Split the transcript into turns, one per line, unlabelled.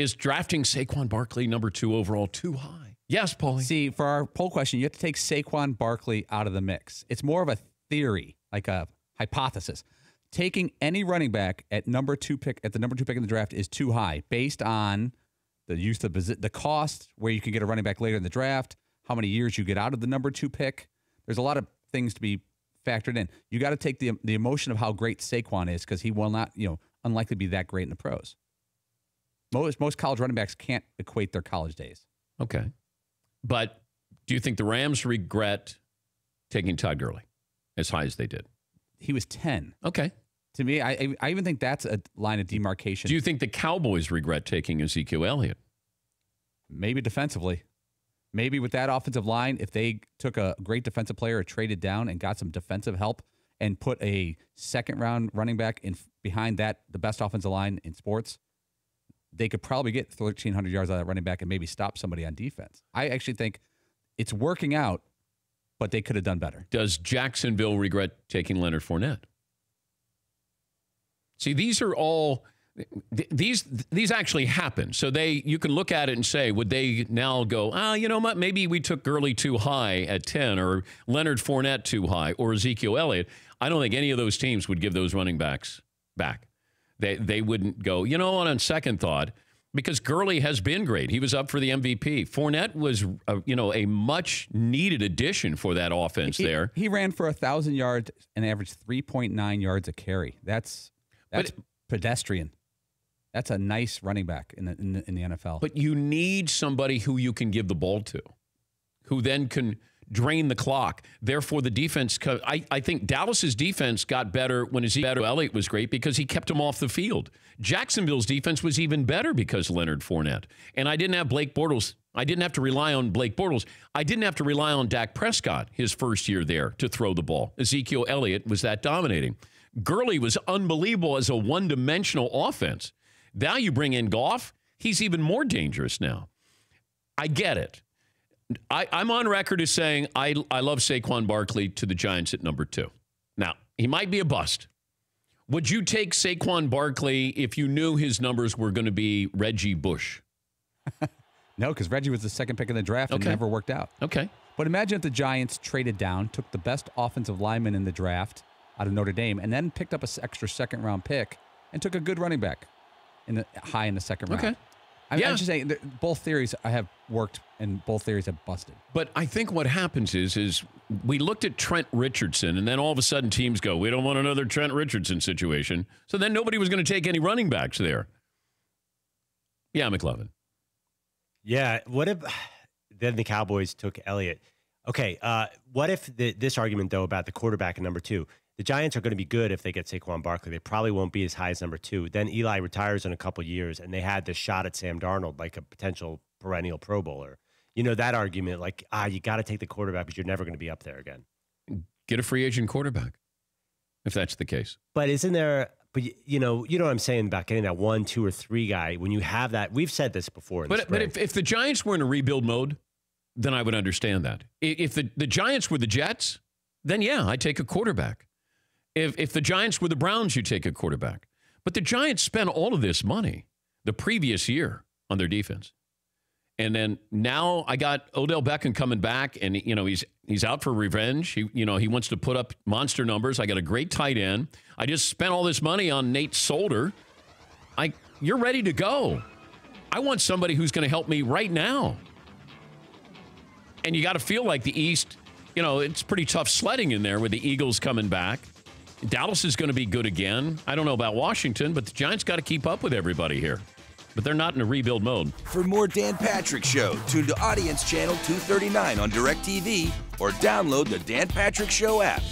Is drafting Saquon Barkley number 2 overall too high? Yes, Paulie.
See, for our poll question, you have to take Saquon Barkley out of the mix. It's more of a theory, like a hypothesis. Taking any running back at the number 2 pick in the draft is too high based on the use of the cost, where you can get a running back later in the draft, how many years you get out of the number 2 pick. There's a lot of things to be factored in. You got to take the emotion of how great Saquon is, because he will not, unlikely be that great in the pros. Most college running backs can't equate their college days.
Okay. But do you think the Rams regret taking Todd Gurley as high as they did?
He was 10.
Okay.
To me, I even think that's a line of demarcation.
Do you think the Cowboys regret taking Ezekiel Elliott?
Maybe defensively. Maybe with that offensive line, if they took a great defensive player or traded down and got some defensive help and put a second-round running back in behind that, the best offensive line in sports, they could probably get 1,300 yards out of that running back and maybe stop somebody on defense. I actually think it's working out, but they could have done better.
Does Jacksonville regret taking Leonard Fournette? See, these are all these actually happen. So you can look at it and say, would they now go, you know what, maybe we took Gurley too high at 10 or Leonard Fournette too high or Ezekiel Elliott. I don't think any of those teams would give those running backs back. They wouldn't go, on second thought, because Gurley has been great. He was up for the MVP. Fournette was, a much-needed addition for that offense there.
He ran for 1,000 yards and averaged 3.9 yards a carry. That's pedestrian. That's a nice running back in the NFL.
But you need somebody who you can give the ball to, who then can drain the clock. Therefore, the defense, I think Dallas's defense got better when Ezekiel Elliott was great because he kept him off the field. Jacksonville's defense was even better because of Leonard Fournette. And I didn't have Blake Bortles. I didn't have to rely on Blake Bortles. I didn't have to rely on Dak Prescott his first year there to throw the ball. Ezekiel Elliott was that dominating. Gurley was unbelievable as a one-dimensional offense. Now you bring in Goff, he's even more dangerous now. I get it. I'm on record as saying I love Saquon Barkley to the Giants at number 2. Now, he might be a bust. Would you take Saquon Barkley if you knew his numbers were going to be Reggie Bush?
No, because Reggie was the second pick in the draft and never worked out.
Okay.
But imagine if the Giants traded down, took the best offensive lineman in the draft out of Notre Dame, and then picked up an extra second-round pick and took a good running back high in the second round. Okay. I'm just saying that both theories have worked and both theories have busted.
But I think what happens is we looked at Trent Richardson, and then all of a sudden teams go, we don't want another Trent Richardson situation. So then nobody was going to take any running backs there. Yeah, McLovin.
Yeah, what if then the Cowboys took Elliott? Okay, what if this argument, though, about the quarterback at number 2, the Giants are going to be good if they get Saquon Barkley. They probably won't be as high as number 2. Then Eli retires in a couple years, and they had this shot at Sam Darnold, like a potential perennial Pro Bowler. That argument, like, you got to take the quarterback because you're never going to be up there again.
Get a free agent quarterback, if that's the case.
But isn't there, you know what I'm saying about getting that 1, 2, or 3 guy, when you have that, we've said this before. But
if the Giants were in a rebuild mode, then I would understand that. If the Giants were the Jets, then yeah, I'd take a quarterback. If the Giants were the Browns, you take a quarterback. But the Giants spent all of this money the previous year on their defense. And then now I got Odell Beckham coming back, and he's out for revenge. He wants to put up monster numbers. I got a great tight end. I just spent all this money on Nate Solder. You're ready to go. I want somebody who's going to help me right now. And you got to feel like the East, it's pretty tough sledding in there with the Eagles coming back. Dallas is going to be good again. I don't know about Washington, but the Giants got to keep up with everybody here. But they're not in a rebuild mode.
For more Dan Patrick Show, tune to Audience Channel 239 on DirecTV or download the Dan Patrick Show app.